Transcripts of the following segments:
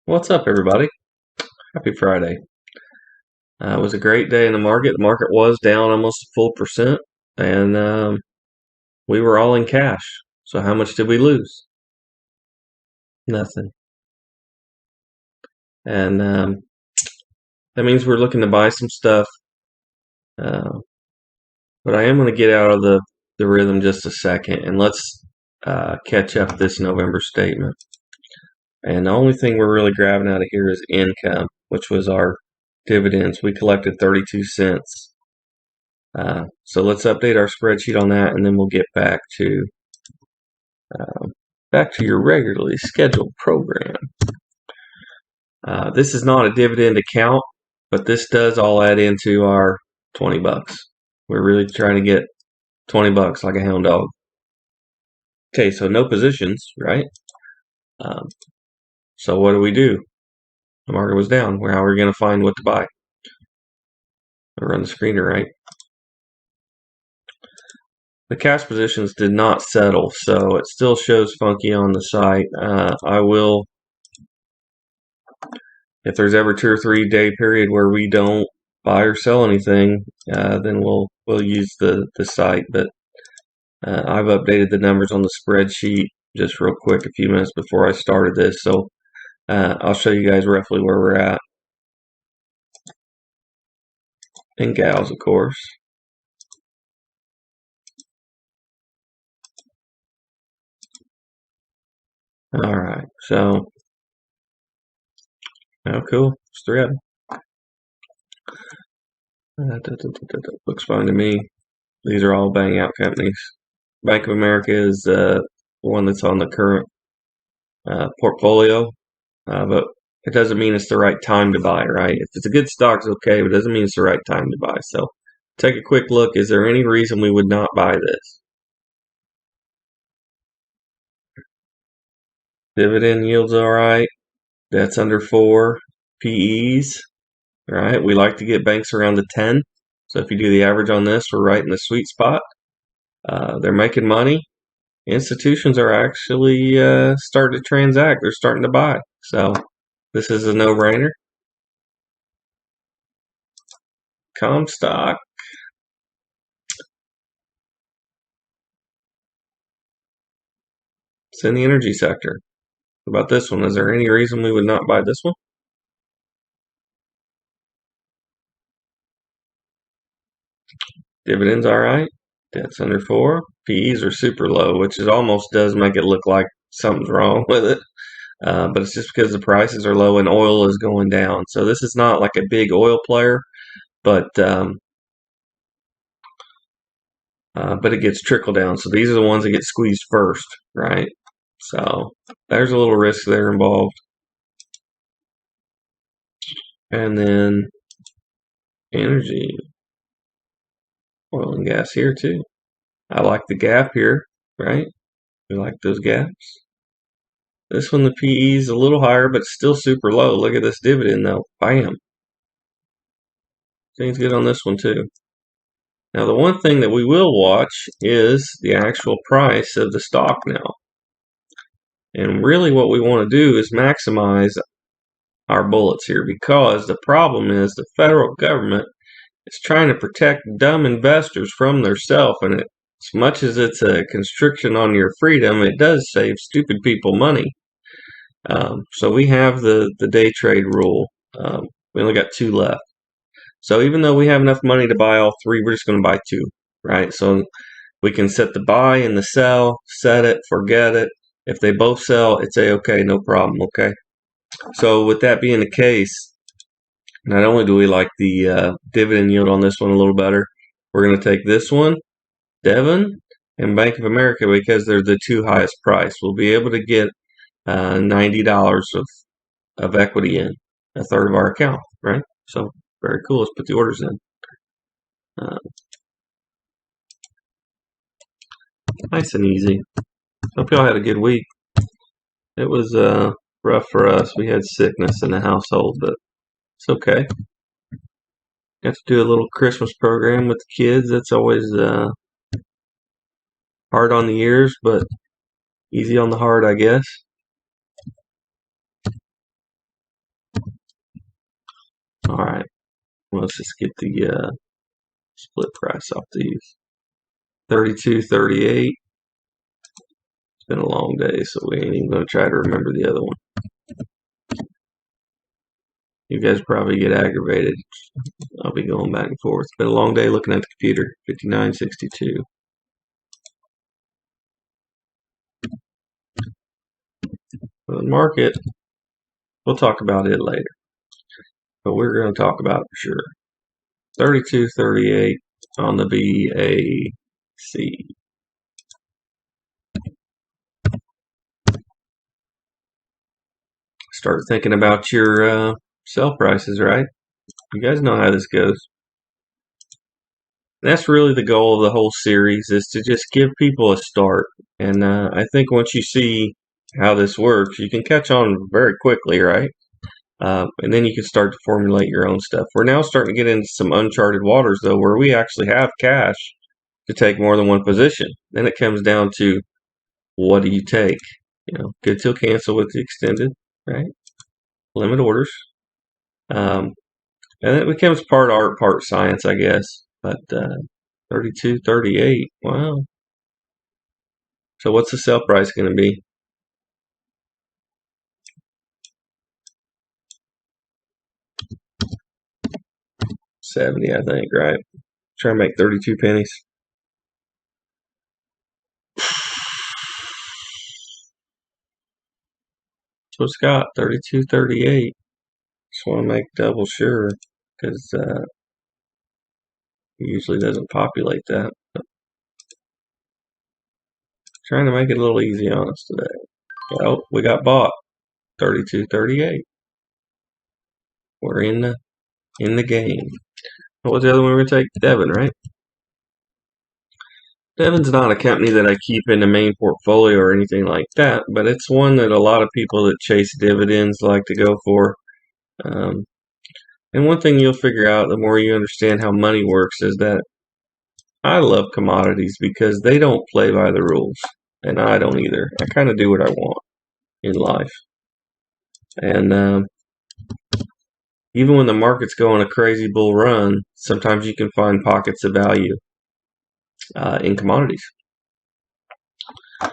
What's up, everybody? Happy Friday. It was a great day in the market. The market was down almost a full percent, and we were all in cash. So, how much did we lose? Nothing. And that means we're looking to buy some stuff. Uh, but I am going to get out of the rhythm just a second, and let's catch up this November statement. And the only thing we're really grabbing out of here is income, which was our dividends. We collected 32 cents. So let's update our spreadsheet on that, and then we'll get back to your regularly scheduled program. This is not a dividend account, but this does all add into our 20 bucks. We're really trying to get 20 bucks like a hound dog. Okay, so no positions, right? Um, so what do? The market was down. How are we going to find what to buy? I'll run the screener, right? The cash positions did not settle, so it still shows funky on the site. I will, if there's ever 2 or 3 day period where we don't buy or sell anything, then we'll use the site. But I've updated the numbers on the spreadsheet just real quick a few minutes before I started this, so I'll show you guys roughly where we're at. And gals, of course. All right, so cool. It's 3 of them. Looks fine to me. These are all bang out companies. Bank of America is the one that's on the current portfolio, but it doesn't mean it's the right time to buy, right? If it's a good stock, it's okay, but it doesn't mean it's the right time to buy. So take a quick look. Is there any reason we would not buy this? Dividend yields all right. That's under 4 PEs, right? We like to get banks around the 10. So if you do the average on this, we're right in the sweet spot. They're making money. Institutions are actually starting to transact. They're starting to buy. So this is a no-brainer. Comstock. It's in the energy sector. What about this one? Is there any reason we would not buy this one? Dividends all right. Debt's under 4. PEs are super low, which it almost does make it look like something's wrong with it. But it's just because the prices are low and oil is going down. So this is not like a big oil player, but it gets trickle down. So these are the ones that get squeezed first, right? So there's a little risk there involved. And then energy, oil and gas here too. I like the gap here, right? We like those gaps. This one, the PE is a little higher, but still super low. Look at this dividend though. Bam. Things good on this one too. Now the one thing that we will watch is the actual price of the stock now. And really what we want to do is maximize our bullets here, because the problem is the federal government is trying to protect dumb investors from theirself, and as much as it's a constriction on your freedom, it does save stupid people money. So we have the day trade rule. We only got 2 left. So even though we have enough money to buy all 3, we're just going to buy 2, right? So we can set the buy and the sell, set it, forget it. If they both sell, it's okay, no problem, okay? So with that being the case, not only do we like the dividend yield on this one a little better, we're going to take this one, Devon, and Bank of America, because they're the 2 highest price. We'll be able to get $90 of equity in, a third of our account, right? So very cool. Let's put the orders in. Nice and easy. Hope y'all had a good week. It was rough for us. We had sickness in the household, but it's okay. Got to do a little Christmas program with the kids. That's always hard on the ears, but easy on the heart, I guess. All right, well, let's just get the split price off these. 32.38. It's been a long day, so we ain't even going to try to remember the other one. You guys probably get aggravated. I'll be going back and forth. It's been a long day looking at the computer. 59.62. For the market, we'll talk about it later, but we're going to talk about it for sure. 32.38 on the BAC. Start thinking about your sell prices, right? You guys know how this goes. That's really the goal of the whole series, is to just give people a start. And I think once you see how this works, you can catch on very quickly, right? And then you can start to formulate your own stuff. We're now starting to get into some uncharted waters, though, where we actually have cash to take more than one position. Then it comes down to, what do you take? Good till cancel with the extended, right? Limit orders. And it becomes part art, part science, I guess. But 32.38, wow. So what's the sell price going to be? 70, I think, right? Try to make 32 pennies. So Scott, 32.38. Just want to make double sure, because it usually doesn't populate that. But trying to make it a little easy on us today. Well, we got bought. 32.38. We're in the game. What was the other one we're going to take? Devon, right? Devon's not a company that I keep in the main portfolio or anything like that, but it's one that a lot of people that chase dividends like to go for. And one thing you'll figure out the more you understand how money works is that I love commodities because they don't play by the rules, and I don't either. I kind of do what I want in life. And even when the markets go on a crazy bull run, sometimes you can find pockets of value in commodities. All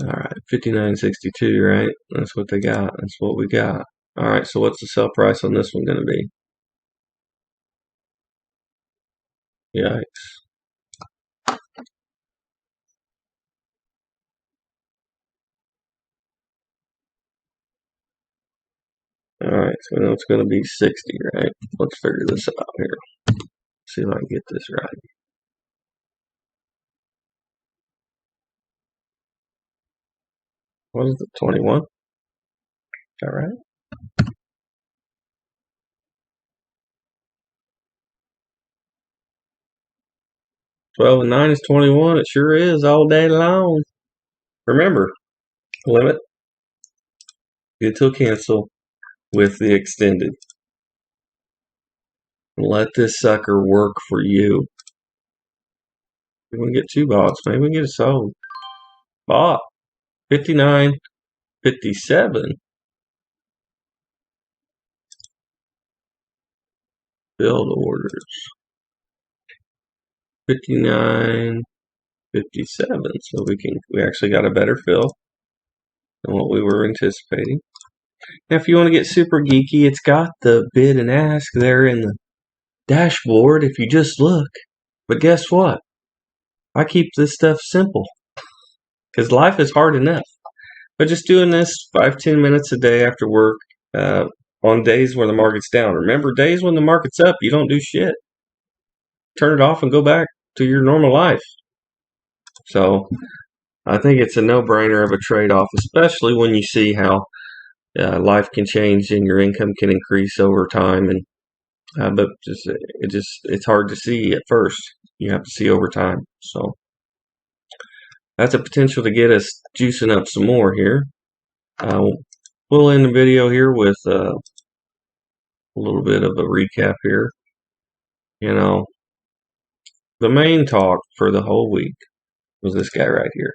right, 59.62, right? That's what they got. That's what we got. All right, so what's the sell price on this one going to be? Yikes. All right, so we know it's going to be 60, right? Let's figure this out here. See if I can get this right. What is it, 21? All right. 12 and 9 is 21. It sure is all day long. Remember, limit, good till cancel with the extended. Let this sucker work for you. Maybe we can get 2 bots. Maybe we can get it sold. Bought. 59.57. Build orders. 59.57. So we actually got a better fill than what we were anticipating. Now, if you want to get super geeky, it's got the bid and ask there in the dashboard if you just look. But guess what? I keep this stuff simple because life is hard enough. But just doing this 5-10 minutes a day after work on days where the market's down. Remember, days when the market's up, you don't do shit. Turn it off and go back to your normal life. So I think it's a no-brainer of a trade-off, especially when you see how life can change and your income can increase over time. And but it's hard to see at first. You have to see over time. So that's a potential to get us juicing up some more here. We'll end the video here with a little bit of a recap here. The main talk for the whole week was this guy right here.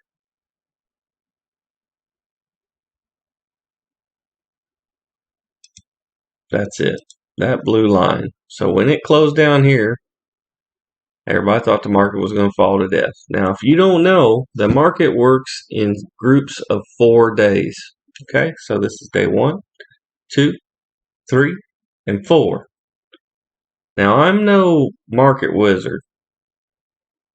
That's it. that blue line. So when it closed down here, everybody thought the market was going to fall to death. Now, if you don't know, the market works in groups of 4 days. Okay, so this is day 1, 2, 3, and 4. Now, I'm no market wizard,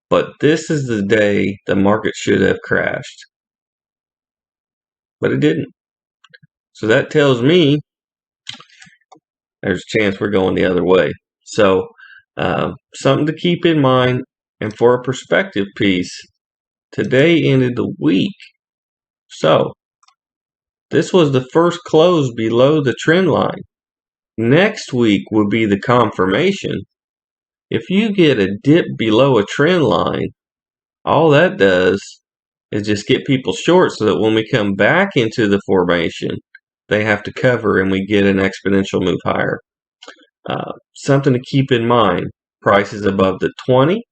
but this is the day the market should have crashed. But it didn't. So that tells me there's a chance we're going the other way. So something to keep in mind. And for a perspective piece, today ended the week. So this was the first close below the trend line. Next week will be the confirmation. If you get a dip below a trend line, all that does is just get people short so that when we come back into the formation, they have to cover and we get an exponential move higher. Something to keep in mind, price is above the 20.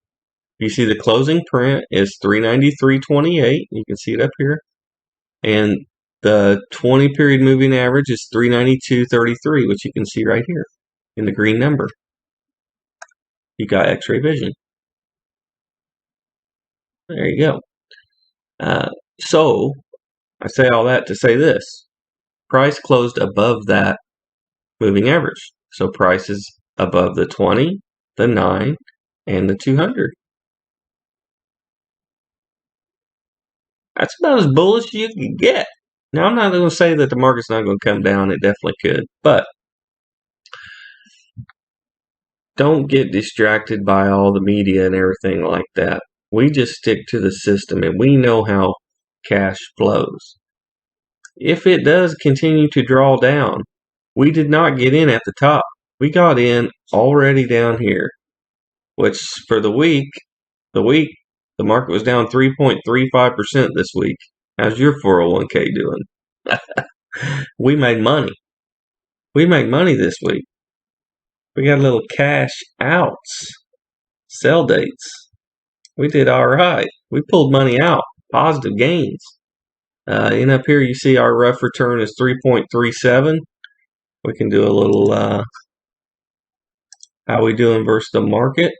You see the closing print is 393.28. You can see it up here. And the 20 period moving average is 392.33, which you can see right here in the green number. You got x-ray vision. There you go. So I say all that to say this. Price closed above that moving average. So price is above the 20, the 9, and the 200. That's about as bullish as you can get. Now, I'm not going to say that the market's not going to come down. It definitely could. But don't get distracted by all the media and everything like that. We just stick to the system, and we know how cash flows. If it does continue to draw down, we did not get in at the top. We got in already down here, which for the market was down 3.35% this week. How's your 401k doing? We made money. We make money this week. We got a little cash outs, sell dates. We did all right. We pulled money out, positive gains. And up here you see our rough return is 3.37. We can do a little how we doing versus the market.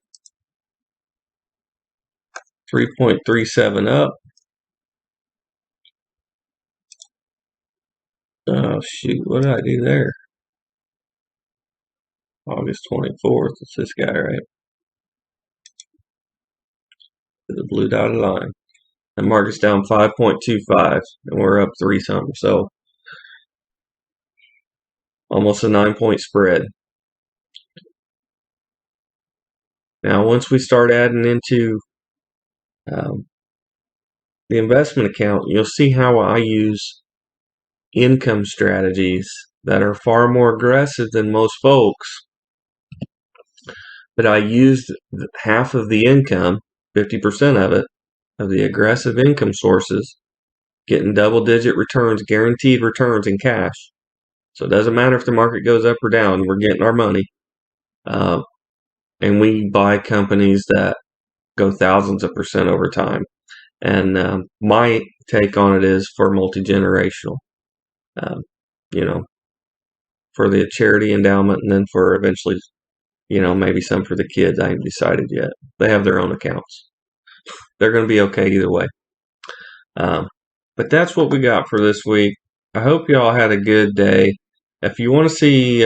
3.37 up. Oh shoot, what did I do there? August 24th, it's this guy, right? The blue dotted line. The market's down 5.25 and we're up 3 something. So almost a 9-point spread. Now, once we start adding into the investment account, you'll see how I use income strategies that are far more aggressive than most folks. But I used half of the income, 50% of it, of the aggressive income sources, getting double-digit returns, guaranteed returns in cash. So it doesn't matter if the market goes up or down, we're getting our money. And we buy companies that go thousands of percent over time. And my take on it is for multi-generational, for the charity endowment, and then for eventually, maybe some for the kids. I haven't decided yet. They have their own accounts. They're going to be okay either way. But that's what we got for this week. I hope y'all had a good day. If you want to see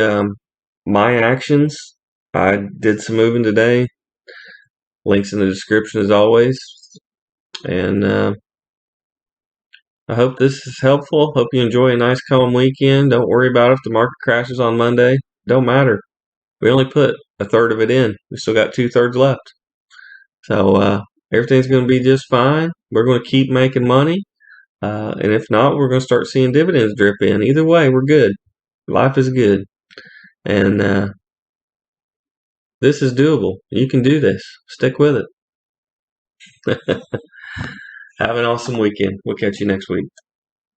my actions, I did some moving today. Links in the description as always. And I hope this is helpful. Hope you enjoy a nice calm weekend. Don't worry about if the market crashes on Monday. Don't matter. We only put a third of it in. We still got 2/3 left. So everything's going to be just fine. We're going to keep making money. And if not, we're going to start seeing dividends drip in. Either way, we're good. Life is good. And this is doable. You can do this. Stick with it. Have an awesome weekend. We'll catch you next week.